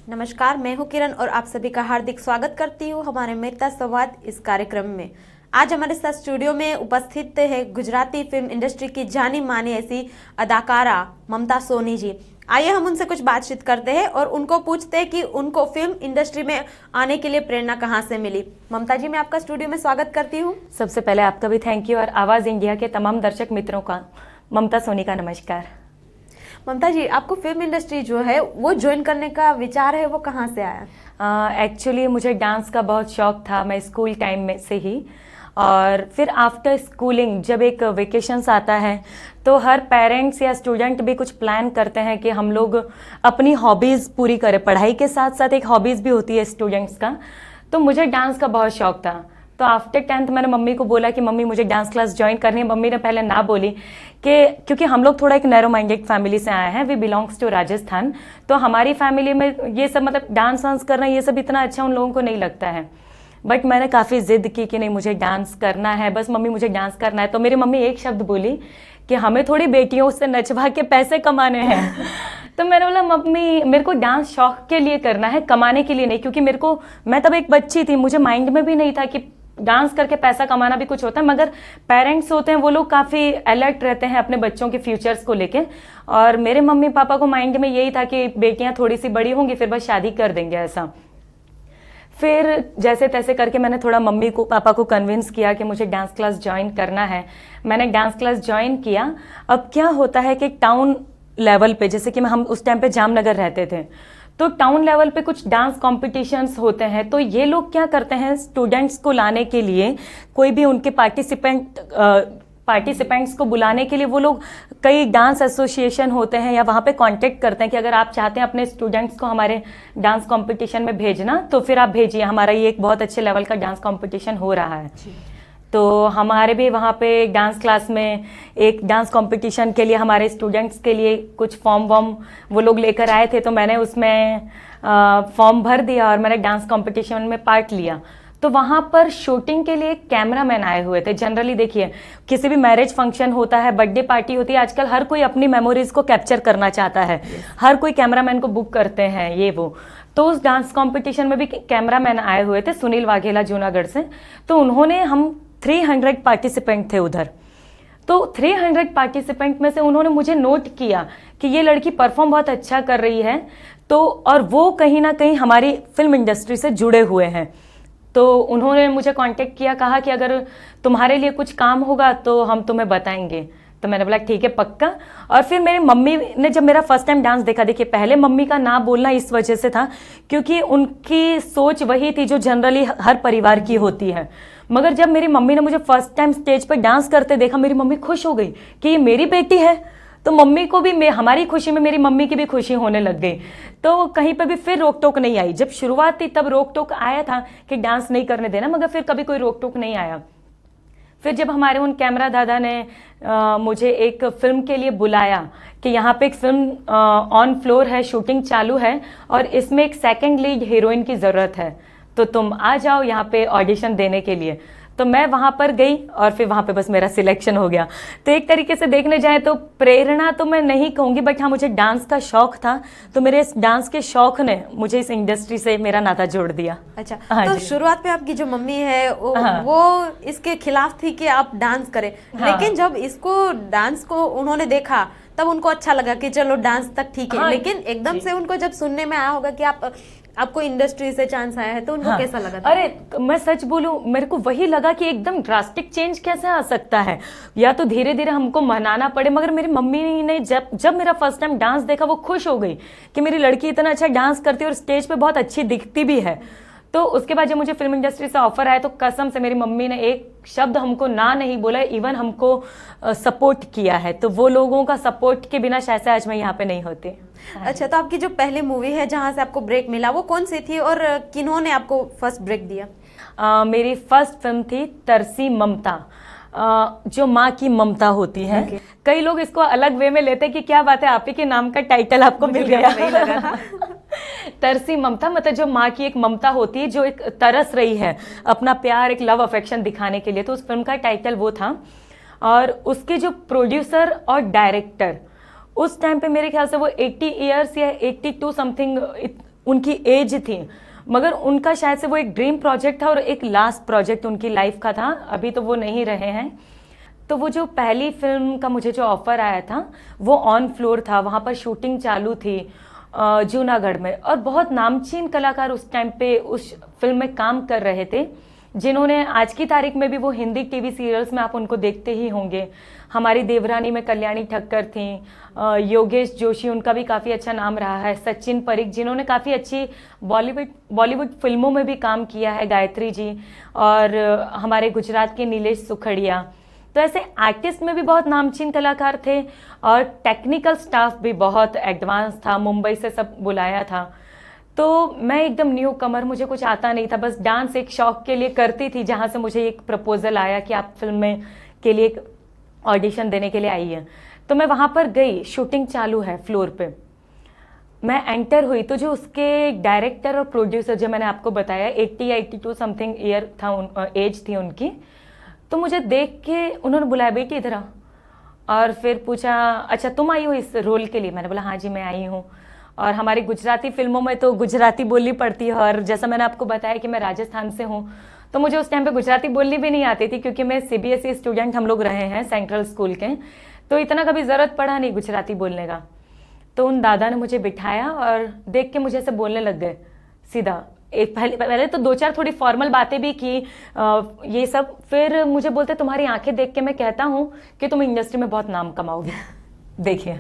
नमस्कार, मैं हूं किरण और आप सभी का हार्दिक स्वागत करती हूं हमारे मित्रता संवाद इस कार्यक्रम में। आज हमारे साथ स्टूडियो में उपस्थित है गुजराती फिल्म इंडस्ट्री की जानी मानी ऐसी अदाकारा ममता सोनी जी। आइए हम उनसे कुछ बातचीत करते हैं और उनको पूछते हैं कि उनको फिल्म इंडस्ट्री में आने के लिए प्रेरणा कहाँ से मिली। ममता जी, मैं आपका स्टूडियो में स्वागत करती हूँ। सबसे पहले आपका भी थैंक यू और आवाज़ इंडिया के तमाम दर्शक मित्रों का ममता सोनी का नमस्कार। ममता जी, आपको फिल्म इंडस्ट्री जो है वो ज्वाइन करने का विचार है, वो कहाँ से आया? एक्चुअली मुझे डांस का बहुत शौक था, मैं स्कूल टाइम में से ही। और फिर आफ्टर स्कूलिंग जब एक वेकेशंस आता है तो हर पेरेंट्स या स्टूडेंट भी कुछ प्लान करते हैं कि हम लोग अपनी हॉबीज़ पूरी करें। पढ़ाई के साथ साथ एक हॉबीज़ भी होती है स्टूडेंट्स का। तो मुझे डांस का बहुत शौक था। तो आफ्टर 10th मैंने मम्मी को बोला कि मम्मी मुझे डांस क्लास ज्वाइन करनी है। मम्मी ने पहले ना बोली कि क्योंकि हम लोग थोड़ा एक नैरो माइंडेड फैमिली से आए हैं, वी बिलोंग्स टू राजस्थान। तो हमारी फैमिली में ये सब मतलब डांस वांस करना ये सब इतना अच्छा उन लोगों को नहीं लगता है। बट मैंने काफ़ी ज़िद की कि नहीं मुझे डांस करना है, बस मम्मी मुझे डांस करना है। तो मेरी मम्मी एक शब्द बोली कि हमें थोड़ी बेटियों से नचवा के पैसे कमाने हैं। तो मैंने बोला मम्मी मेरे को डांस शौक के लिए करना है, कमाने के लिए नहीं। क्योंकि मैं तब एक बच्ची थी, मुझे माइंड में भी नहीं था कि डांस करके पैसा कमाना भी कुछ होता है। मगर पेरेंट्स होते हैं वो लोग काफ़ी अलर्ट रहते हैं अपने बच्चों के फ्यूचर्स को लेके। और मेरे मम्मी पापा को माइंड में यही था कि बेटियां थोड़ी सी बड़ी होंगी फिर बस शादी कर देंगे ऐसा। फिर जैसे तैसे करके मैंने थोड़ा मम्मी को पापा को कन्विंस किया कि मुझे डांस क्लास ज्वाइन करना है। मैंने डांस क्लास ज्वाइन किया। अब क्या होता है कि टाउन लेवल पे, जैसे कि हम उस टाइम पे जामनगर रहते थे, तो टाउन लेवल पे कुछ डांस कॉम्पिटिशन्स होते हैं। तो ये लोग क्या करते हैं, स्टूडेंट्स को लाने के लिए, कोई भी उनके पार्टिसिपेंट्स को बुलाने के लिए वो लोग कई डांस एसोसिएशन होते हैं या वहाँ पे कांटेक्ट करते हैं कि अगर आप चाहते हैं अपने स्टूडेंट्स को हमारे डांस कंपटीशन में भेजना तो फिर आप भेजिए, हमारा ये एक बहुत अच्छे लेवल का डांस कंपटीशन हो रहा है। तो हमारे भी वहाँ पे डांस क्लास में एक डांस कंपटीशन के लिए हमारे स्टूडेंट्स के लिए कुछ फॉर्म वो लोग लेकर आए थे। तो मैंने उसमें फॉर्म भर दिया और मैंने डांस कंपटीशन में पार्ट लिया। तो वहाँ पर शूटिंग के लिए कैमरामैन आए हुए थे। जनरली देखिए किसी भी मैरिज फंक्शन होता है, बर्थडे पार्टी होती है, आजकल हर कोई अपनी मेमोरीज को कैप्चर करना चाहता है। हर कोई कैमरामैन को बुक करते हैं ये वो। तो उस डांस कंपटीशन में भी कैमरामैन आए हुए थे, सुनील वाघेला जूनागढ़ से। तो उन्होंने, हम 300 पार्टिसिपेंट थे उधर, तो 300 पार्टिसिपेंट में से उन्होंने मुझे नोट किया कि ये लड़की परफॉर्म बहुत अच्छा कर रही है। तो और वो कहीं ना कहीं हमारी फिल्म इंडस्ट्री से जुड़े हुए हैं। तो उन्होंने मुझे कांटेक्ट किया, कहा कि अगर तुम्हारे लिए कुछ काम होगा तो हम तुम्हें बताएंगे। तो मैंने बोला ठीक है पक्का। और फिर मेरी मम्मी ने जब मेरा फर्स्ट टाइम डांस देखा, देखिए पहले मम्मी का ना बोलना इस वजह से था क्योंकि उनकी सोच वही थी जो जनरली हर परिवार की होती है। मगर जब मेरी मम्मी ने मुझे फर्स्ट टाइम स्टेज पर डांस करते देखा, मेरी मम्मी खुश हो गई कि ये मेरी बेटी है। तो मम्मी को भी, हमारी खुशी में मेरी मम्मी की भी खुशी होने लग गई। तो कहीं पे भी फिर रोक टोक नहीं आई। जब शुरुआत थी तब रोक टोक आया था कि डांस नहीं करने देना, मगर फिर कभी कोई रोक टोक नहीं आया। फिर जब हमारे उन कैमरा दादा ने मुझे एक फिल्म के लिए बुलाया कि यहाँ पे एक फिल्म ऑन फ्लोर है, शूटिंग चालू है और इसमें एक सेकंड लीड हीरोइन की ज़रूरत है, तो तुम आ जाओ यहाँ पे ऑडिशन देने के लिए। तो मैं वहाँ पर गई और फिर वहाँ पे बस मेरा सिलेक्शन हो गया। तो एक तरीके से देखने जाए तो प्रेरणा तो मैं नहीं कहूँगी, बट हाँ मुझे डांस का शौक था। तो मेरे इस डांस के शौक ने मुझे इस इंडस्ट्री से मेरा नाता जोड़ दिया। अच्छा, हाँ तो जी। शुरुआत में आपकी जो मम्मी है वो इसके खिलाफ थी कि आप डांस करें। लेकिन जब इसको डांस को उन्होंने देखा तब उनको अच्छा लगा कि चलो डांस तक ठीक है। लेकिन एकदम से उनको जब सुनने में आया होगा कि आपको इंडस्ट्री से चांस आया है तो उनको कैसा लगा था? अरे मैं सच बोलूं, मेरे को वही लगा कि एकदम ड्रास्टिक चेंज कैसे आ सकता है, या तो धीरे धीरे हमको मनाना पड़े। मगर मेरी मम्मी ने जब मेरा फर्स्ट टाइम डांस देखा वो खुश हो गई कि मेरी लड़की इतना अच्छा डांस करती है और स्टेज पे बहुत अच्छी दिखती भी है। तो उसके बाद जब मुझे फिल्म इंडस्ट्री से ऑफर आया तो कसम से मेरी मम्मी ने एक शब्द हमको ना नहीं बोला, इवन हमको सपोर्ट किया है। तो वो लोगों का सपोर्ट के बिना शायद आज मैं यहाँ पे नहीं होती। अच्छा, तो आपकी जो पहली मूवी है जहाँ से आपको ब्रेक मिला वो कौन सी थी और किन्होंने आपको फर्स्ट ब्रेक दिया? मेरी फर्स्ट फिल्म थी तरसी ममता, जो माँ की ममता होती है। कई लोग इसको अलग वे में लेते हैं कि क्या बात है आप ही के नाम का टाइटल आपको मिल गया। नहीं लगा था। तरसी ममता मतलब जो माँ की एक ममता होती है, जो एक तरस रही है अपना प्यार, एक लव अफेक्शन दिखाने के लिए। तो उस फिल्म का टाइटल वो था। और उसके जो प्रोड्यूसर और डायरेक्टर उस टाइम पे मेरे ख्याल से वो 80 ईयर्स या 82 समथिंग उनकी एज थी, मगर उनका शायद से वो एक ड्रीम प्रोजेक्ट था और एक लास्ट प्रोजेक्ट उनकी लाइफ का था। अभी तो वो नहीं रहे हैं। तो वो जो पहली फिल्म का मुझे जो ऑफर आया था वो ऑन फ्लोर था, वहाँ पर शूटिंग चालू थी जूनागढ़ में, और बहुत नामचीन कलाकार उस टाइम पे उस फिल्म में काम कर रहे थे, जिन्होंने आज की तारीख में भी वो हिंदी टीवी सीरियल्स में आप उनको देखते ही होंगे। हमारी देवरानी में कल्याणी ठक्कर थी, योगेश जोशी, उनका भी काफ़ी अच्छा नाम रहा है, सचिन परीख जिन्होंने काफ़ी अच्छी बॉलीवुड फिल्मों में भी काम किया है, गायत्री जी, और हमारे गुजरात के नीलेश सुखड़िया। तो ऐसे आर्टिस्ट में भी बहुत नामचीन कलाकार थे और टेक्निकल स्टाफ भी बहुत एडवांस था, मुंबई से सब बुलाया था। तो मैं एकदम न्यू कमर, मुझे कुछ आता नहीं था, बस डांस एक शौक के लिए करती थी, जहाँ से मुझे एक प्रपोजल आया कि आप फिल्म में के लिए एक ऑडिशन देने के लिए आई है। तो मैं वहाँ पर गई, शूटिंग चालू है फ्लोर पे, मैं एंटर हुई तो जो उसके डायरेक्टर और प्रोड्यूसर, जो मैंने आपको बताया 80 या 82 समथिंग ईयर था, एज थी उनकी, तो मुझे देख के उन्होंने बुलाया, बेटी इधर आ, और फिर पूछा अच्छा तुम आई हो इस रोल के लिए? मैंने बोला हाँ जी मैं आई हूँ। और हमारी गुजराती फिल्मों में तो गुजराती बोलनी पड़ती है, और जैसा मैंने आपको बताया कि मैं राजस्थान से हूँ, तो मुझे उस टाइम पे गुजराती बोलनी भी नहीं आती थी, क्योंकि मैं CBSE स्टूडेंट हम लोग रहे हैं सेंट्रल स्कूल के, तो इतना कभी ज़रूरत पड़ा नहीं गुजराती बोलने का। तो उन दादा ने मुझे बिठाया और देख के मुझे ऐसे बोलने लग गए सीधा। एक पहले तो 2-4 थोड़ी फॉर्मल बातें भी की, ये सब, फिर मुझे बोलते तुम्हारी आंखें देख के मैं कहता हूँ कि तुम इंडस्ट्री में बहुत नाम कमाओगे। देखिए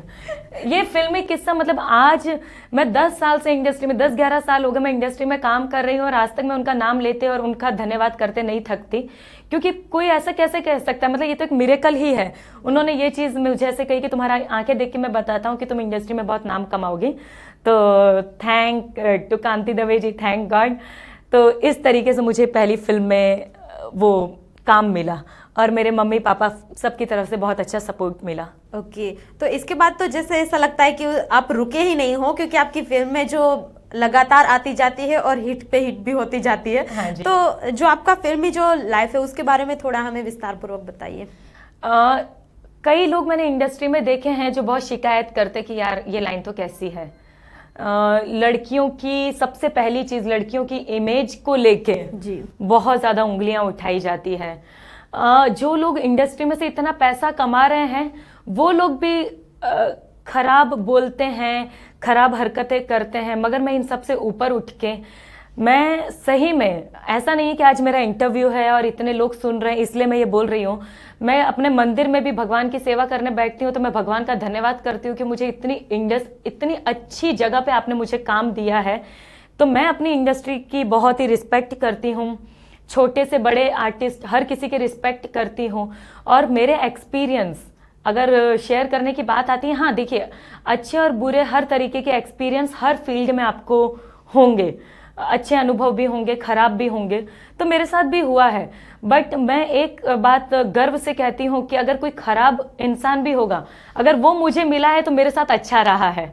ये फिल्मी किस्सा, मतलब आज मैं 10 साल से इंडस्ट्री में, 10-11 साल हो गए मैं इंडस्ट्री में काम कर रही हूँ, और आज तक मैं उनका नाम लेते और उनका धन्यवाद करते नहीं थकती, क्योंकि कोई ऐसा कैसे कह सकता है, मतलब ये तो एक मिरेकल ही है। उन्होंने ये चीज़ मुझे ऐसे कही कि तुम्हारा आंखें देख के मैं बताता हूँ कि तुम इंडस्ट्री में बहुत नाम कमाओगी। तो thank to Kanti Dave ji, thank God. तो इस तरीके से मुझे पहली फिल्म में वो काम मिला, और मेरे मम्मी पापा सबकी तरफ से बहुत अच्छा सपोर्ट मिला। ओके, तो इसके बाद तो जैसे ऐसा लगता है कि आप रुके ही नहीं हो, क्योंकि आपकी फिल्म में जो लगातार आती जाती है और हिट पे हिट भी होती जाती है। हाँ जी। तो जो आपका फिल्मी जो लाइफ है उसके बारे में थोड़ा हमें विस्तार पूर्वक बताइए। कई लोग मैंने इंडस्ट्री में देखे हैं जो बहुत शिकायत करते कि यार ये लाइन तो कैसी है। लड़कियों की सबसे पहली चीज़, लड़कियों की इमेज को लेके जी बहुत ज़्यादा उंगलियां उठाई जाती है। जो लोग इंडस्ट्री में से इतना पैसा कमा रहे हैं वो लोग भी खराब बोलते हैं, खराब हरकतें करते हैं, मगर मैं इन सब से ऊपर उठ के, मैं सही में, ऐसा नहीं है कि आज मेरा इंटरव्यू है और इतने लोग सुन रहे हैं इसलिए मैं ये बोल रही हूँ। मैं अपने मंदिर में भी भगवान की सेवा करने बैठती हूँ तो मैं भगवान का धन्यवाद करती हूँ कि मुझे इतनी अच्छी जगह पे आपने मुझे काम दिया है। तो मैं अपनी इंडस्ट्री की बहुत ही रिस्पेक्ट करती हूँ, छोटे से बड़े आर्टिस्ट हर किसी की रिस्पेक्ट करती हूँ। और मेरे एक्सपीरियंस अगर शेयर करने की बात आती है, हाँ देखिए, अच्छे और बुरे हर तरीके के एक्सपीरियंस हर फील्ड में आपको होंगे, अच्छे अनुभव भी होंगे, खराब भी होंगे, तो मेरे साथ भी हुआ है। बट मैं एक बात गर्व से कहती हूँ कि अगर कोई खराब इंसान भी होगा, अगर वो मुझे मिला है तो मेरे साथ अच्छा रहा है।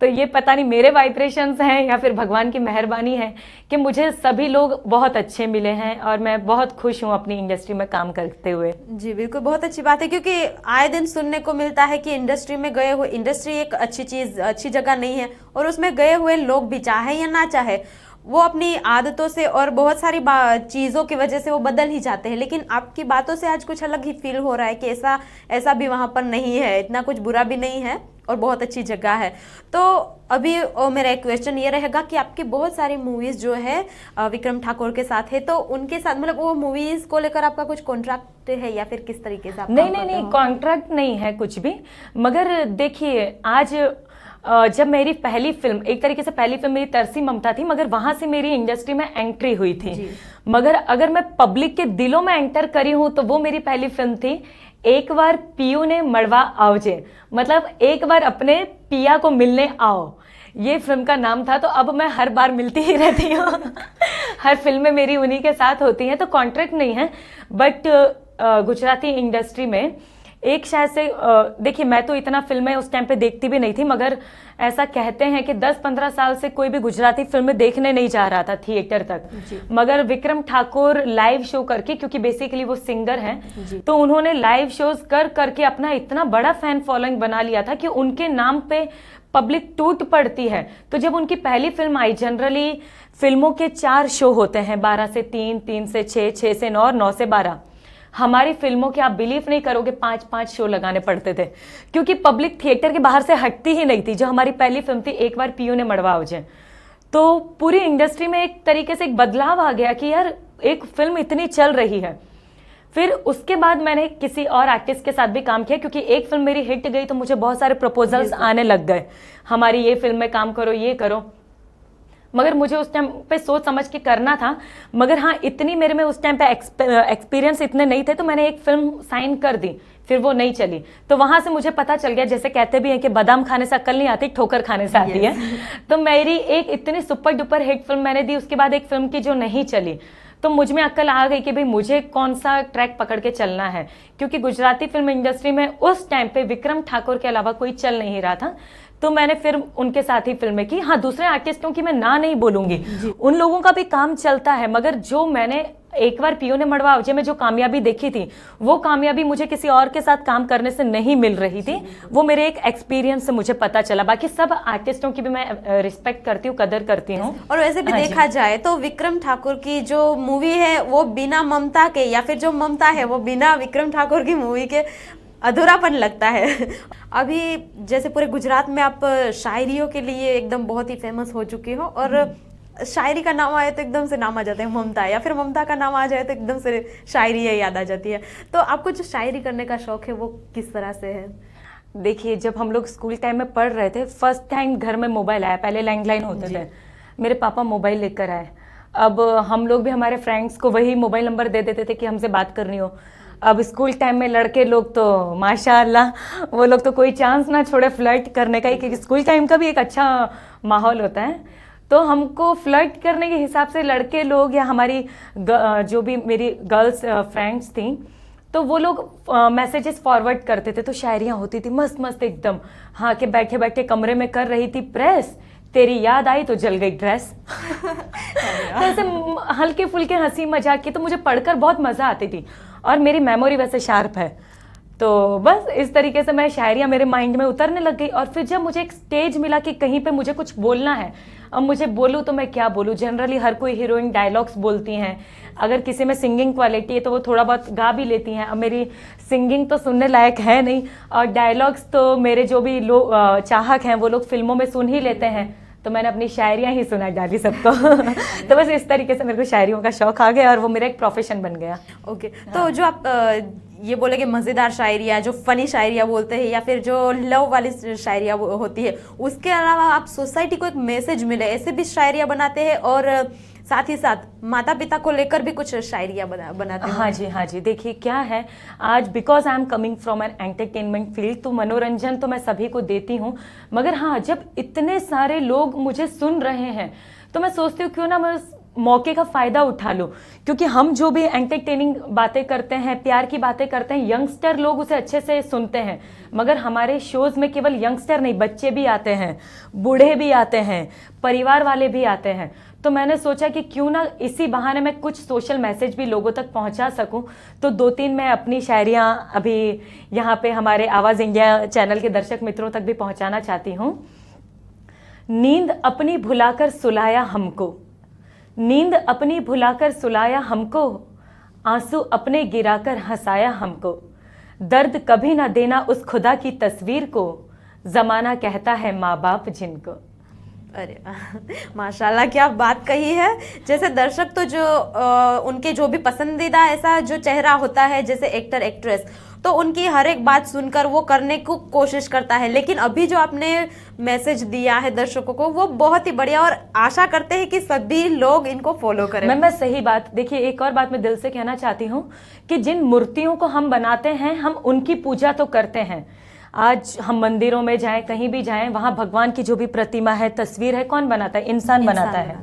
तो ये पता नहीं मेरे वाइब्रेशंस हैं या फिर भगवान की मेहरबानी है कि मुझे सभी लोग बहुत अच्छे मिले हैं, और मैं बहुत खुश हूँ अपनी इंडस्ट्री में काम करते हुए। जी बिल्कुल, बहुत अच्छी बात है, क्योंकि आए दिन सुनने को मिलता है कि इंडस्ट्री में गए हुए, इंडस्ट्री एक अच्छी चीज़, अच्छी जगह नहीं है, और उसमें गए हुए लोग भी चाहे या ना चाहे वो अपनी आदतों से और बहुत सारी चीज़ों की वजह से वो बदल ही जाते हैं। लेकिन आपकी बातों से आज कुछ अलग ही फील हो रहा है कि ऐसा भी वहाँ पर नहीं है, इतना कुछ बुरा भी नहीं है और बहुत अच्छी जगह है। तो अभी मेरा एक क्वेश्चन ये रहेगा कि आपकी बहुत सारी मूवीज़ जो है विक्रम ठाकुर के साथ है, तो उनके साथ मतलब वो मूवीज़ को लेकर आपका कुछ कॉन्ट्रैक्ट है या फिर किस तरीके से आप नहीं, कॉन्ट्रैक्ट नहीं है कुछ भी। मगर देखिए, आज जब मेरी पहली फिल्म, एक तरीके से पहली फिल्म मेरी तरसी ममता थी, मगर वहां से मेरी इंडस्ट्री में एंट्री हुई थी। मगर अगर मैं पब्लिक के दिलों में एंटर करी हूं तो वो मेरी पहली फिल्म थी एक बार पियू ने मड़वा आवजे, मतलब एक बार अपने पिया को मिलने आओ, ये फिल्म का नाम था। तो अब मैं हर बार मिलती ही रहती हूँ हर फिल्म में मेरी उन्हीं के साथ होती हैं, तो कॉन्ट्रैक्ट नहीं है। बट गुजराती इंडस्ट्री में एक शायद से देखिए, मैं तो इतना फिल्में उस टाइम पे देखती भी नहीं थी, मगर ऐसा कहते हैं कि 10-15 साल से कोई भी गुजराती फिल्में देखने नहीं जा रहा था थिएटर तक। मगर विक्रम ठाकुर लाइव शो करके, क्योंकि बेसिकली वो सिंगर हैं, तो उन्होंने लाइव शोज कर करके अपना इतना बड़ा फैन फॉलोइंग बना लिया था कि उनके नाम पे पब्लिक टूट पड़ती है। तो जब उनकी पहली फिल्म आई, जनरली फिल्मों के 4 शो होते हैं, 12 से 3, 3 से 6, 6 से 9 और 9 से 12। हमारी फिल्मों के आप बिलीव नहीं करोगे 5-5 शो लगाने पड़ते थे, क्योंकि पब्लिक थिएटर के बाहर से हटती ही नहीं थी। जो हमारी पहली फिल्म थी एक बार पीयू ने मड़वा हो जाए, तो पूरी इंडस्ट्री में एक तरीके से एक बदलाव आ गया कि यार एक फिल्म इतनी चल रही है। फिर उसके बाद मैंने किसी और आर्टिस्ट के साथ भी काम किया, क्योंकि एक फिल्म मेरी हिट गई तो मुझे बहुत सारे प्रपोजल्स आने लग गए, हमारी ये फिल्म में काम करो, ये करो। मगर मुझे उस टाइम पे सोच समझ के करना था, मगर हाँ इतनी मेरे में उस टाइम पे एक्सपीरियंस इतने नहीं थे, तो मैंने एक फिल्म साइन कर दी, फिर वो नहीं चली। तो वहां से मुझे पता चल गया, जैसे कहते भी हैं कि बादाम खाने से अक्ल नहीं आती, ठोकर खाने से आती है। तो मेरी एक इतनी सुपर डुपर हिट फिल्म मैंने दी, उसके बाद एक फिल्म की जो नहीं चली, तो मुझ में अक्ल आ गई कि भाई मुझे कौन सा ट्रैक पकड़ के चलना है, क्योंकि गुजराती फिल्म इंडस्ट्री में उस टाइम पे विक्रम ठाकुर के अलावा कोई चल नहीं रहा था। तो मैंने फिर उनके साथ ही फिल्में की। हाँ, दूसरे आर्टिस्टों की मैं ना नहीं बोलूंगी, उन लोगों का भी काम चलता है, मगर जो मैंने एक बार पीयू ने मड़वा में जो कामयाबी देखी थी, वो कामयाबी मुझे किसी और के साथ काम करने से नहीं मिल रही थी। वो मेरे एक एक्सपीरियंस से मुझे पता चला। बाकी सब आर्टिस्टों की भी मैं रिस्पेक्ट करती हूँ, कदर करती हूँ। और वैसे भी देखा जाए तो विक्रम ठाकुर की जो मूवी है वो बिना ममता के, या फिर जो ममता है वो बिना विक्रम ठाकुर की मूवी के अधूरापन लगता है। अभी जैसे पूरे गुजरात में आप शायरियों के लिए एकदम बहुत ही फेमस हो चुकी हो, और शायरी का नाम आए तो एकदम से नाम आ जाता है ममता, या फिर ममता का नाम आ जाए तो एकदम से शायरी याद आ जाती है। तो आपको जो शायरी करने का शौक है वो किस तरह से है? देखिए, जब हम लोग स्कूल टाइम में पढ़ रहे थे, फर्स्ट टाइम घर में मोबाइल आया, पहले लैंडलाइन होते थे, मेरे पापा मोबाइल लेकर आए। अब हम लोग भी हमारे फ्रेंड्स को वही मोबाइल नंबर दे देते थे कि हमसे बात करनी हो। अब स्कूल टाइम में लड़के लोग तो माशाअल्लाह, वो लोग तो कोई चांस ना छोड़े फ्लर्ट करने का ही, क्योंकि स्कूल टाइम का भी एक अच्छा माहौल होता है। तो हमको फ्लर्ट करने के हिसाब से लड़के लोग, या हमारी जो भी मेरी गर्ल्स फ्रेंड्स थी, तो वो लोग मैसेजेस फॉरवर्ड करते थे। तो शायरियाँ होती थी मस्त मस्त एकदम, हाँ, कि बैठे बैठे कमरे में कर रही थी प्रेस, तेरी याद आई तो जल गई ड्रेस। तो ऐसे हल्के फुल्के हंसी मजाक की, तो मुझे पढ़कर बहुत मजा आती थी, और मेरी मेमोरी वैसे शार्प है। तो बस इस तरीके से मैं शायरियाँ मेरे माइंड में उतरने लग गई। और फिर जब मुझे एक स्टेज मिला कि कहीं पे मुझे कुछ बोलना है, अब मुझे बोलूँ तो मैं क्या बोलूँ। जनरली हर कोई हीरोइन डायलॉग्स बोलती हैं, अगर किसी में सिंगिंग क्वालिटी है तो वो थोड़ा बहुत गा भी लेती हैं। अब मेरी सिंगिंग तो सुनने लायक है नहीं, और डायलॉग्स तो मेरे जो भी लोग चाहक हैं वो लोग फिल्मों में सुन ही लेते हैं, तो मैंने अपनी शायरियाँ ही सुना डाली सबको। तो बस इस तरीके से मेरे को शायरियों का शौक आ गया, और वो मेरा एक प्रोफेशन बन गया। ओके। तो जो आप ये बोले कि मज़ेदार शायरियाँ, जो फनी शायरियाँ बोलते हैं, या फिर जो लव वाली शायरियाँ होती है, उसके अलावा आप सोसाइटी को एक मैसेज मिले ऐसे भी शायरियाँ बनाते हैं, और साथ ही साथ माता पिता को लेकर भी कुछ शायरियाँ बनाते हैं? हाँ जी, हाँ जी। देखिए क्या है, आज because I am coming from an entertainment field, तो मनोरंजन तो मैं सभी को देती हूँ, मगर हाँ, जब इतने सारे लोग मुझे सुन रहे हैं तो मैं सोचती हूँ क्यों ना मैं मौके का फ़ायदा उठा लो, क्योंकि हम जो भी एंटरटेनिंग बातें करते हैं, प्यार की बातें करते हैं, यंगस्टर लोग उसे अच्छे से सुनते हैं। मगर हमारे शोज़ में केवल यंगस्टर नहीं, बच्चे भी आते हैं, बूढ़े भी आते हैं, परिवार वाले भी आते हैं। तो मैंने सोचा कि क्यों ना इसी बहाने मैं कुछ सोशल मैसेज भी लोगों तक पहुंचा सकूं। तो 2-3 मैं अपनी शायरियाँ अभी यहाँ पे हमारे आवाज़ इंडिया चैनल के दर्शक मित्रों तक भी पहुंचाना चाहती हूँ। नींद अपनी भुलाकर सुलाया हमको, नींद अपनी भुलाकर सुलाया हमको, आंसू अपने गिराकर हंसाया हमको, दर्द कभी ना देना उस खुदा की तस्वीर को, जमाना कहता है माँ बाप जिनको। अरे माशाल्लाह, क्या बात कही है। जैसे दर्शक तो जो उनके जो भी पसंदीदा ऐसा जो चेहरा होता है, जैसे एक्टर एक्ट्रेस, तो उनकी हर एक बात सुनकर वो करने को कोशिश करता है। लेकिन अभी जो आपने मैसेज दिया है दर्शकों को, वो बहुत ही बढ़िया, और आशा करते हैं कि सभी लोग इनको फॉलो करें। मैं सही बात, देखिए एक और बात मैं दिल से कहना चाहती हूँ कि जिन मूर्तियों को हम बनाते हैं, हम उनकी पूजा तो करते हैं। आज हम मंदिरों में जाएं, कहीं भी जाएं, वहाँ भगवान की जो भी प्रतिमा है, तस्वीर है, कौन बनाता है? इंसान बनाता है।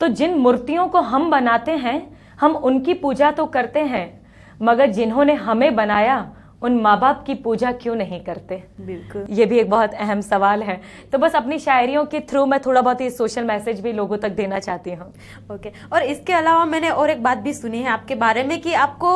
तो जिन मूर्तियों को हम बनाते हैं, हम उनकी पूजा तो करते हैं, मगर जिन्होंने हमें बनाया, उन माँ बाप की पूजा क्यों नहीं करते? बिल्कुल, ये भी एक बहुत अहम सवाल है। तो बस अपनी शायरियों के थ्रू मैं थोड़ा बहुत ये सोशल मैसेज भी लोगों तक देना चाहती हूँ। ओके। और इसके अलावा मैंने और एक बात भी सुनी है आपके बारे में कि आपको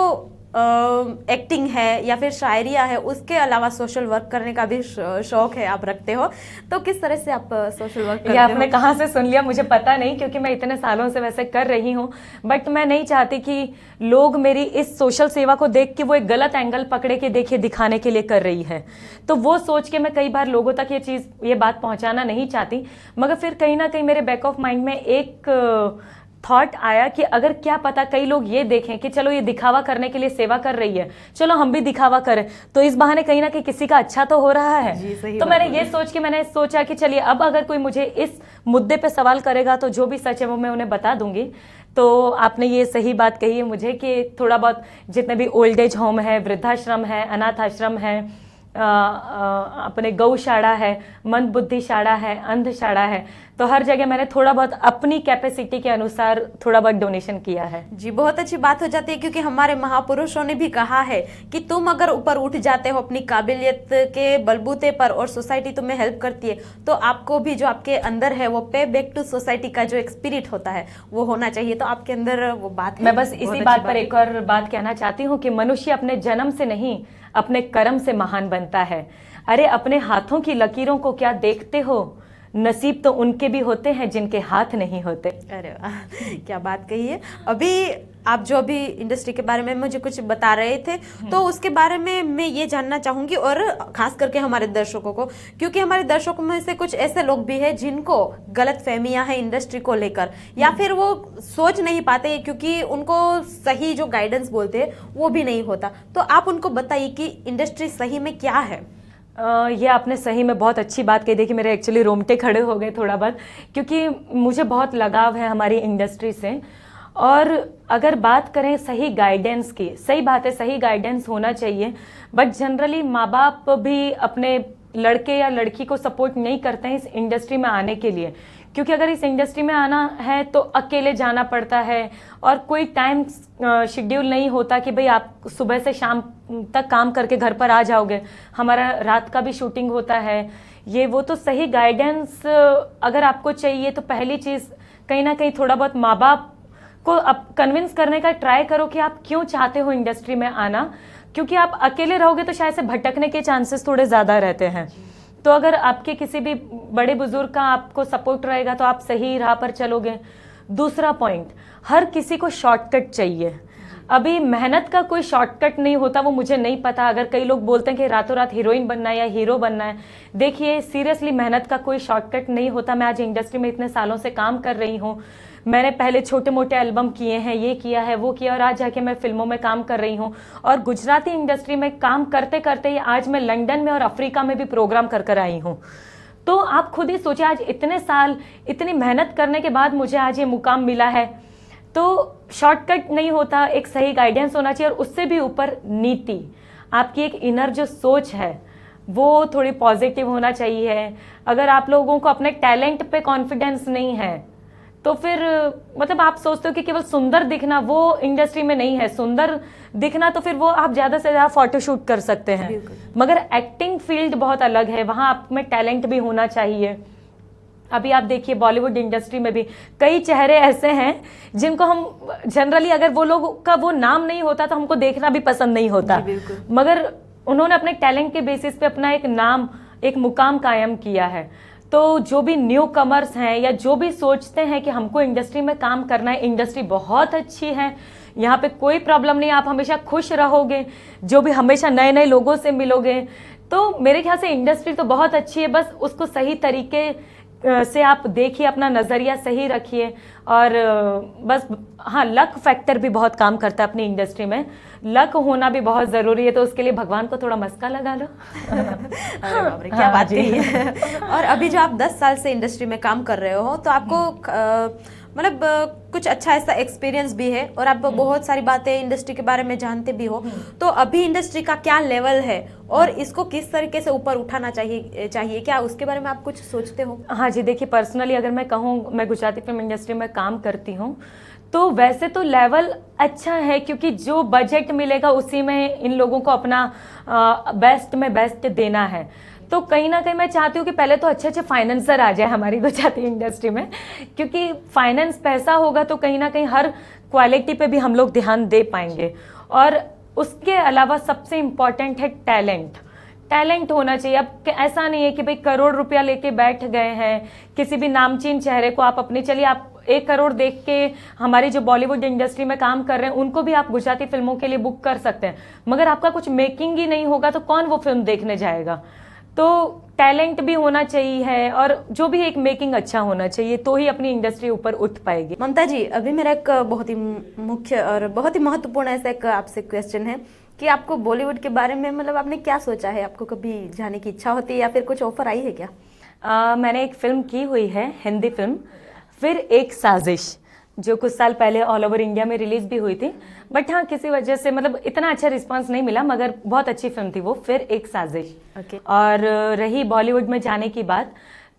एक्टिंग है या फिर शायरिया है, उसके अलावा सोशल वर्क करने का भी शौक है आप रखते हो, तो किस तरह से आप सोशल वर्क करते ये हो? आपने कहाँ से सुन लिया मुझे पता नहीं, क्योंकि मैं इतने सालों से वैसे कर रही हूँ, बट मैं नहीं चाहती कि लोग मेरी इस सोशल सेवा को देख के वो एक गलत एंगल पकड़े के देखिए दिखाने के लिए कर रही है। तो वो सोच के मैं कई बार लोगों तक ये बात पहुंचाना नहीं चाहती, मगर फिर कहीं ना कहीं मेरे बैक ऑफ माइंड में एक थॉट आया कि अगर क्या पता कई लोग ये देखें कि चलो ये दिखावा करने के लिए सेवा कर रही है, चलो हम भी दिखावा करें, तो इस बहाने कहीं ना कहीं किसी का अच्छा तो हो रहा है। तो मैंने ये सोच के मैंने सोचा कि चलिए अब अगर कोई मुझे इस मुद्दे पे सवाल करेगा तो जो भी सच है वो मैं उन्हें बता दूंगी। तो आपने ये सही बात कही है मुझे कि थोड़ा बहुत जितने भी ओल्ड एज होम है, वृद्धाश्रम है, अनाथ आश्रम है, अपने गौशाला है, मंद बुद्धिशाला है, अंधशाला है, तो हर जगह मैंने थोड़ा बहुत अपनी कैपेसिटी के अनुसार थोड़ा बहुत डोनेशन किया है। जी, बहुत अच्छी बात हो जाती है, क्योंकि हमारे महापुरुषों ने भी कहा है कि तुम अगर ऊपर उठ जाते हो अपनी काबिलियत के बलबूते पर और सोसाइटी तुम्हें हेल्प करती है, तो आपको भी जो आपके अंदर है वो पे बैक टू सोसाइटी का जो एक स्पिरिट होता है वो होना चाहिए। तो आपके अंदर वो बात है। मैं बस इसी बात पर एक और बात कहना चाहती हूँ कि मनुष्य अपने जन्म से नहीं अपने कर्म से महान बनता है। अरे अपने हाथों की लकीरों को क्या देखते हो, नसीब तो उनके भी होते हैं जिनके हाथ नहीं होते। अरे वाह, क्या बात कही है। अभी आप जो भी इंडस्ट्री के बारे में मुझे कुछ बता रहे थे, तो उसके बारे में मैं ये जानना चाहूंगी, और खास करके हमारे दर्शकों को, क्योंकि हमारे दर्शकों में से कुछ ऐसे लोग भी हैं जिनको गलत फहमियां हैं इंडस्ट्री को लेकर, या फिर वो सोच नहीं पाते क्योंकि उनको सही जो गाइडेंस बोलते हैं वो भी नहीं होता। तो आप उनको बताइए कि इंडस्ट्री सही में क्या है। ये आपने सही में बहुत अच्छी बात कही। देखिए मेरे एक्चुअली रोंगटे खड़े हो गए थोड़ा बहुत, क्योंकि मुझे बहुत लगाव है हमारी इंडस्ट्री से। और अगर बात करें सही गाइडेंस की, सही बात है सही गाइडेंस होना चाहिए, बट जनरली माँ बाप भी अपने लड़के या लड़की को सपोर्ट नहीं करते हैं इस इंडस्ट्री में आने के लिए, क्योंकि अगर इस इंडस्ट्री में आना है तो अकेले जाना पड़ता है और कोई टाइम शेड्यूल नहीं होता कि भाई आप सुबह से शाम तक काम करके घर पर आ जाओगे। हमारा रात का भी शूटिंग होता है, ये वो। तो सही गाइडेंस अगर आपको चाहिए तो पहली चीज़ कहीं ना कहीं थोड़ा बहुत माँ बाप को आप कन्विंस करने का ट्राई करो कि आप क्यों चाहते हो इंडस्ट्री में आना, क्योंकि आप अकेले रहोगे तो शायद से भटकने के चांसेस थोड़े ज़्यादा रहते हैं। तो अगर आपके किसी भी बड़े बुजुर्ग का आपको सपोर्ट रहेगा तो आप सही राह पर चलोगे। दूसरा पॉइंट, हर किसी को शॉर्टकट चाहिए। अभी मेहनत का कोई शॉर्टकट नहीं होता, वो मुझे नहीं पता। अगर कई लोग बोलते हैं कि रातों रात हीरोइन बनना है या हीरो बनना है, देखिए सीरियसली मेहनत का कोई शॉर्टकट नहीं होता। मैं आज इंडस्ट्री में इतने सालों से काम कर रही हूँ, मैंने पहले छोटे मोटे एल्बम किए हैं, ये किया है वो किया, और आज जाके मैं फिल्मों में काम कर रही हूँ। और गुजराती इंडस्ट्री में काम करते करते ही आज मैं लंदन में और अफ्रीका में भी प्रोग्राम कर कर आई हूँ। तो आप खुद ही सोचिए, आज इतने साल इतनी मेहनत करने के बाद मुझे आज ये मुकाम मिला है। तो शॉर्टकट नहीं होता, एक सही गाइडेंस होना चाहिए, और उससे भी ऊपर नीति, आपकी एक इनर जो सोच है वो थोड़ी पॉजिटिव होना चाहिए। अगर आप लोगों को अपने टैलेंट पे कॉन्फिडेंस नहीं है तो फिर मतलब आप सोचते हो कि केवल सुंदर दिखना वो इंडस्ट्री में नहीं है। सुंदर दिखना तो फिर वो आप ज़्यादा से ज़्यादा फोटोशूट कर सकते हैं, मगर एक्टिंग फील्ड बहुत अलग है, वहाँ आप में टैलेंट भी होना चाहिए। अभी आप देखिए बॉलीवुड इंडस्ट्री में भी कई चेहरे ऐसे हैं जिनको हम जनरली, अगर वो लोग का वो नाम नहीं होता तो हमको देखना भी पसंद नहीं होता, मगर उन्होंने अपने टैलेंट के बेसिस पे अपना एक नाम, एक मुकाम कायम किया है। तो जो भी न्यू कमर्स हैं या जो भी सोचते हैं कि हमको इंडस्ट्री में काम करना है, इंडस्ट्री बहुत अच्छी है, यहाँ पे कोई प्रॉब्लम नहीं, आप हमेशा खुश रहोगे, जो भी हमेशा नए नए लोगों से मिलोगे। तो मेरे ख्याल से इंडस्ट्री तो बहुत अच्छी है, बस उसको सही तरीके से आप देखिए, अपना नज़रिया सही रखिए। और बस हाँ, लक फैक्टर भी बहुत काम करता है अपनी इंडस्ट्री में, लक होना भी बहुत ज़रूरी है। तो उसके लिए भगवान को थोड़ा मस्का लगा लो। अरे बाप रे, क्या बात है। और अभी जो आप 10 साल से इंडस्ट्री में काम कर रहे हो, तो आपको मतलब कुछ अच्छा ऐसा एक्सपीरियंस भी है और आप बहुत सारी बातें इंडस्ट्री के बारे में जानते भी हो। तो अभी इंडस्ट्री का क्या लेवल है और इसको किस तरीके से ऊपर उठाना चाहिए क्या उसके बारे में आप कुछ सोचते हो? हाँ जी, देखिए पर्सनली अगर मैं कहूँ, मैं गुजराती फिल्म इंडस्ट्री में काम करती हूँ, तो वैसे तो लेवल अच्छा है, क्योंकि जो बजट मिलेगा उसी में इन लोगों को अपना बेस्ट में बेस्ट देना है। तो कहीं ना कहीं मैं चाहती हूँ कि पहले तो अच्छे अच्छे फाइनेंसर आ जाए हमारी गुजराती इंडस्ट्री में, क्योंकि फाइनेंस पैसा होगा तो कहीं ना कहीं हर क्वालिटी पे भी हम लोग ध्यान दे पाएंगे। और उसके अलावा सबसे इम्पॉर्टेंट है टैलेंट। टैलेंट होना चाहिए। अब ऐसा नहीं है कि भाई करोड़ रुपया लेके बैठ गए हैं, किसी भी नामचीन चेहरे को आप अपनी, चलिए आप 1 करोड़ देख के हमारी जो बॉलीवुड इंडस्ट्री में काम कर रहे हैं उनको भी आप गुजराती फिल्मों के लिए बुक कर सकते हैं, मगर आपका कुछ मेकिंग ही नहीं होगा तो कौन वो फिल्म देखने जाएगा। तो टैलेंट भी होना चाहिए है और जो भी एक मेकिंग अच्छा होना चाहिए, तो ही अपनी इंडस्ट्री ऊपर उठ पाएगी। ममता जी, अभी मेरा एक बहुत ही मुख्य और बहुत ही महत्वपूर्ण ऐसा एक आपसे क्वेश्चन है कि आपको बॉलीवुड के बारे में मतलब आपने क्या सोचा है? आपको कभी जाने की इच्छा होती है या फिर कुछ ऑफर आई है क्या? मैंने एक फिल्म की हुई है, हिंदी फिल्म, फिर एक साजिश, जो कुछ साल पहले ऑल ओवर इंडिया में रिलीज भी हुई थी, बट हाँ किसी वजह से मतलब इतना अच्छा रिस्पांस नहीं मिला, मगर बहुत अच्छी फिल्म थी वो, फिर एक साजिश। और रही बॉलीवुड में जाने की बात,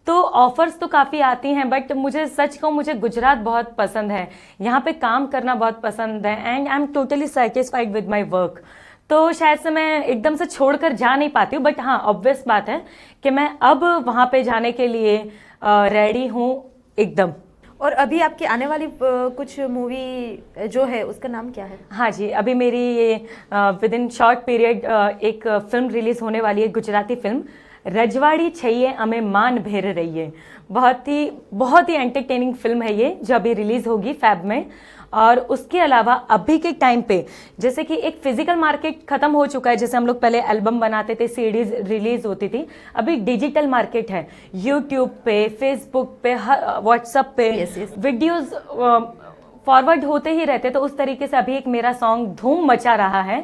तो ऑफर्स तो काफ़ी आती हैं, बट मुझे सच कहूँ, मुझे गुजरात बहुत पसंद है, यहाँ पे काम करना बहुत पसंद है, and I am totally satisfied with my work. तो शायद से मैं एकदम से छोड़कर जा नहीं पाती हूँ, बट हाँ ऑब्वियस बात है कि मैं अब वहाँ पे जाने के लिए रेडी हूँ एकदम। और अभी आपकी आने वाली कुछ मूवी जो है उसका नाम क्या है? हाँ जी, अभी मेरी ये विद इन शॉर्ट पीरियड एक फिल्म रिलीज होने वाली है, गुजराती फिल्म, रजवाड़ी छैये अमे मान भेर रही है। बहुत ही एंटरटेनिंग फिल्म है ये, जो अभी रिलीज होगी फैब में। और उसके अलावा अभी के टाइम पे जैसे कि एक फिजिकल मार्केट खत्म हो चुका है, जैसे हम लोग पहले एल्बम बनाते थे, सीडीज रिलीज होती थी, अभी डिजिटल मार्केट है, यूट्यूब पे, फेसबुक पे, व्हाट्सएप पे वीडियोस फॉरवर्ड होते ही रहते। तो उस तरीके से अभी एक मेरा सॉन्ग धूम मचा रहा है,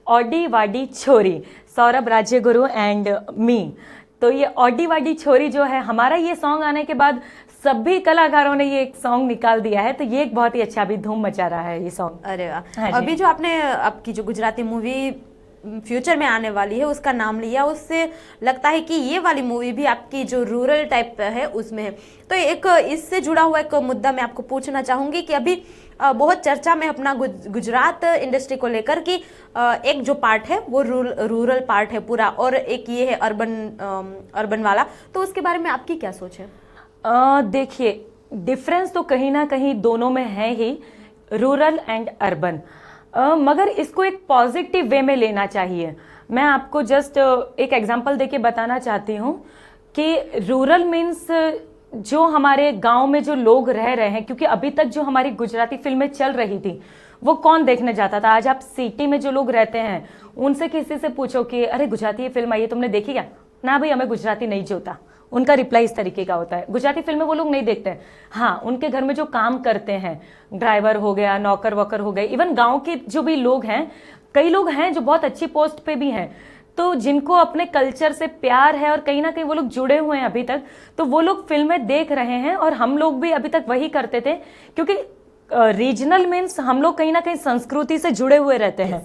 ऑडी वाडी छोरी, सौरभ राज्यगुरु एंड मी। तो ये ऑडी वाडी छोरी जो है, हमारा ये सॉन्ग आने के बाद सभी कलाकारों ने ये एक सॉन्ग निकाल दिया है, तो ये एक बहुत ही अच्छा अभी धूम मचा रहा है ये सॉन्ग। अरे वाह। अभी जो आपने आपकी जो गुजराती मूवी फ्यूचर में आने वाली है उसका नाम लिया, उससे लगता है कि ये वाली मूवी भी आपकी जो रूरल टाइप है उसमें है। तो एक इससे जुड़ा हुआ एक मुद्दा मैं आपको पूछना चाहूंगी कि अभी बहुत चर्चा में अपना गुजरात इंडस्ट्री को लेकर कि एक जो पार्ट है वो रूरल पार्ट है पूरा, और एक ये है अर्बन वाला, तो उसके बारे में आपकी क्या सोच है? देखिए, डिफरेंस तो कहीं ना कहीं दोनों में है ही, रूरल एंड अर्बन, मगर इसको एक पॉजिटिव वे में लेना चाहिए। मैं आपको जस्ट एक एग्जांपल देके बताना चाहती हूँ कि रूरल मीन्स जो हमारे गांव में जो लोग रह रहे हैं, क्योंकि अभी तक जो हमारी गुजराती फिल्में चल रही थी वो कौन देखने जाता था। आज आप सिटी में जो लोग रहते हैं उनसे किसी से पूछो कि अरे गुजराती ये फिल्म आई है, तुमने देखी क्या? ना भाई, हमें गुजराती नहीं जोता। उनका रिप्लाई इस तरीके का होता है। गुजराती फिल्में वो लोग नहीं देखते हैं। हाँ, उनके घर में जो काम करते हैं, ड्राइवर हो गया, नौकर वोकर हो गए, इवन गांव के जो भी लोग हैं, कई लोग हैं जो बहुत अच्छी पोस्ट पे भी हैं, तो जिनको अपने कल्चर से प्यार है और कहीं ना कहीं वो लोग जुड़े हुए हैं अभी तक, तो वो लोग फिल्में देख रहे हैं। और हम लोग भी अभी तक वही करते थे, क्योंकि रीजनल मीन्स हम लोग कहीं ना कहीं संस्कृति से जुड़े हुए रहते हैं।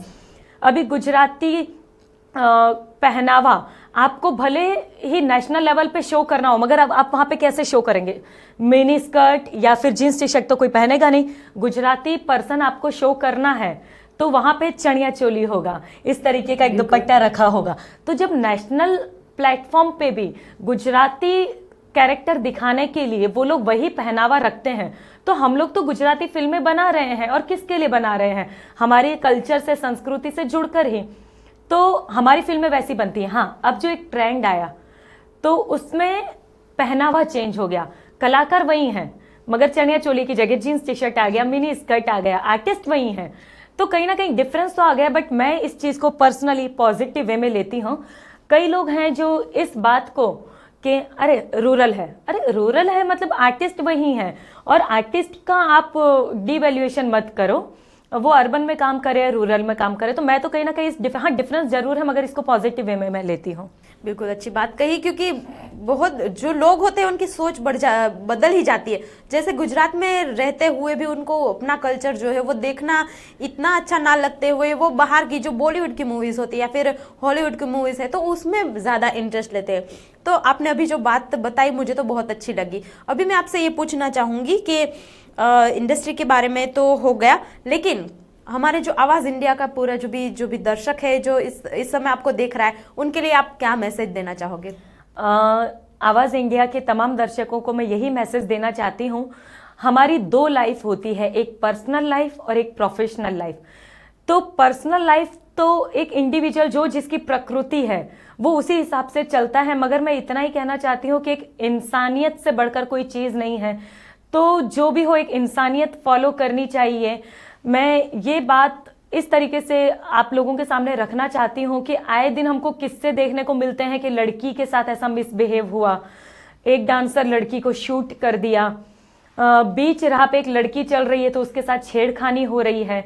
अभी गुजराती पहनावा आपको भले ही नेशनल लेवल पे शो करना हो, मगर अब आप वहाँ पे कैसे शो करेंगे? मिनी स्कर्ट या फिर जींस टी शर्ट तो कोई पहनेगा नहीं। गुजराती पर्सन आपको शो करना है तो वहाँ पे चनिया चोली होगा, इस तरीके का एक दुपट्टा रखा होगा। तो जब नेशनल प्लेटफॉर्म पे भी गुजराती कैरेक्टर दिखाने के लिए वो लोग वही पहनावा रखते हैं, तो हम लोग तो गुजराती फिल्में बना रहे हैं, और किसके लिए बना रहे हैं? हमारे कल्चर से, संस्कृति से जुड़कर ही। तो हमारी फिल्में वैसी बनती हैं। हाँ, अब जो एक ट्रेंड आया तो उसमें पहनावा चेंज हो गया, कलाकार वही हैं, मगर चनिया चोली की जगह जींस टी शर्ट आ गया, मिनी स्कर्ट आ गया, आर्टिस्ट वही हैं। तो कहीं ना कहीं डिफरेंस तो आ गया, बट मैं इस चीज़ को पर्सनली पॉजिटिव वे में लेती हूँ। कई लोग हैं जो इस बात को कि अरे रूरल है मतलब आर्टिस्ट वही हैं, और आर्टिस्ट का आप डिवैल्यूएशन मत करो, वो अर्बन में काम करे, रूरल में काम करे। तो मैं तो कहीं ना कहीं डिफरेंस जरूर है, मगर इसको पॉजिटिव वे में मैं लेती हूँ। बिल्कुल अच्छी बात कही, क्योंकि बहुत जो लोग होते हैं उनकी सोच बदल ही जाती है। जैसे गुजरात में रहते हुए भी उनको अपना कल्चर जो है वो देखना इतना अच्छा ना लगते हुए वो बाहर की जो बॉलीवुड की मूवीज होती है या फिर हॉलीवुड की मूवीज है तो उसमें ज़्यादा इंटरेस्ट लेते हैं। तो आपने अभी जो बात बताई मुझे तो बहुत अच्छी लगी। अभी मैं आपसे ये पूछना चाहूँगी कि इंडस्ट्री के बारे में तो हो गया, लेकिन हमारे जो आवाज़ इंडिया का पूरा जो भी दर्शक है जो इस समय आपको देख रहा है, उनके लिए आप क्या मैसेज देना चाहोगे? आवाज़ इंडिया के तमाम दर्शकों को मैं यही मैसेज देना चाहती हूँ, हमारी 2 लाइफ होती है, एक पर्सनल लाइफ और एक प्रोफेशनल लाइफ। तो पर्सनल लाइफ तो एक इंडिविजुअल जो जिसकी प्रकृति है वो उसी हिसाब से चलता है, मगर मैं इतना ही कहना चाहती हूँ कि एक इंसानियत से बढ़कर कोई चीज़ नहीं है। तो जो भी हो एक इंसानियत फॉलो करनी चाहिए। मैं ये बात इस तरीके से आप लोगों के सामने रखना चाहती हूँ कि आए दिन हमको किस्से देखने को मिलते हैं कि लड़की के साथ ऐसा मिसबिहेव हुआ, एक डांसर लड़की को शूट कर दिया, बीच राह पे एक लड़की चल रही है तो उसके साथ छेड़खानी हो रही है।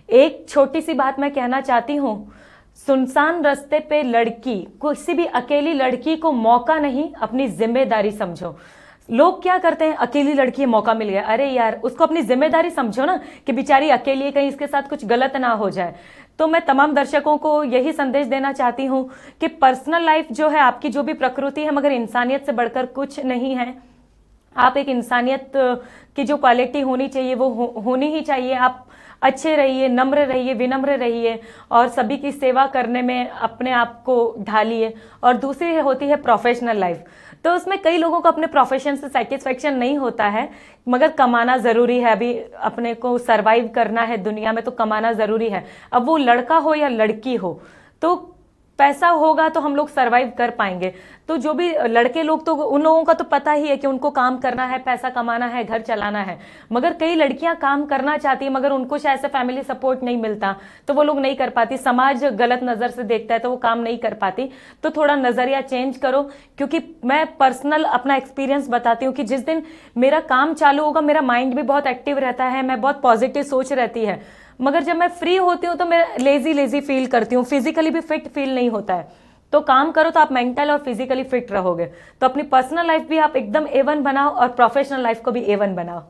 एक छोटी सी बात मैं कहना चाहती हूँ, सुनसान रास्ते पे लड़की, किसी भी अकेली लड़की को मौका नहीं, अपनी जिम्मेदारी समझो। लोग क्या करते हैं, अकेली लड़की है मौका मिल गया, अरे यार उसको अपनी जिम्मेदारी समझो ना कि बेचारी अकेली है, कहीं इसके साथ कुछ गलत ना हो जाए। तो मैं तमाम दर्शकों को यही संदेश देना चाहती हूँ कि पर्सनल लाइफ जो है आपकी जो भी प्रकृति है, मगर इंसानियत से बढ़कर कुछ नहीं है। आप एक इंसानियत की जो क्वालिटी होनी चाहिए वो होनी ही चाहिए। आप अच्छे रहिए, नम्र रहिए, विनम्र रहिए और सभी की सेवा करने में अपने आप को ढालिए। और दूसरी होती है प्रोफेशनल लाइफ, तो उसमें कई लोगों को अपने प्रोफेशन से सेटिस्फेक्शन नहीं होता है, मगर कमाना ज़रूरी है। अभी अपने को सरवाइव करना है दुनिया में तो कमाना ज़रूरी है। अब वो लड़का हो या लड़की हो, तो पैसा होगा तो हम लोग सरवाइव कर पाएंगे। तो जो भी लड़के लोग, तो उन लोगों का तो पता ही है कि उनको काम करना है, पैसा कमाना है, घर चलाना है। मगर कई लड़कियां काम करना चाहती है, मगर उनको शायद से फैमिली सपोर्ट नहीं मिलता, तो वो लोग नहीं कर पाती। समाज गलत नज़र से देखता है तो वो काम नहीं कर पाती। तो थोड़ा नज़रिया चेंज करो, क्योंकि मैं पर्सनल अपना एक्सपीरियंस बताती हूँ कि जिस दिन मेरा काम चालू होगा मेरा माइंड भी बहुत एक्टिव रहता है, मैं बहुत पॉजिटिव सोच रहती है, मगर जब मैं फ्री होती हूँ तो मैं लेजी फील करती हूँ, फिजिकली भी फिट फील नहीं होता है। तो काम करो तो आप मेंटल और फिजिकली फिट रहोगे। तो अपनी पर्सनल लाइफ भी आप एकदम A1 बनाओ और प्रोफेशनल लाइफ को भी A1 बनाओ।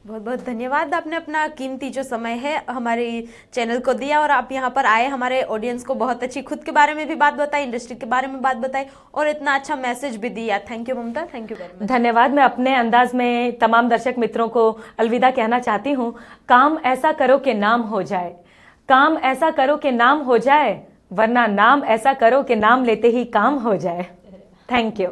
बहुत बहुत धन्यवाद, आपने अपना कीमती जो समय है हमारे चैनल को दिया और आप यहाँ पर आए, हमारे ऑडियंस को बहुत अच्छी खुद के बारे में भी बात बताई, इंडस्ट्री के बारे में बात बताई और इतना अच्छा मैसेज भी दिया। Thank you Mamta, thank you very much. धन्यवाद। मैं अपने अंदाज में तमाम दर्शक मित्रों को अलविदा कहना चाहती हूँ। काम ऐसा करो कि नाम हो जाए, काम ऐसा करो कि नाम हो जाए, वरना नाम ऐसा करो कि नाम लेते ही काम हो जाए। Thank you.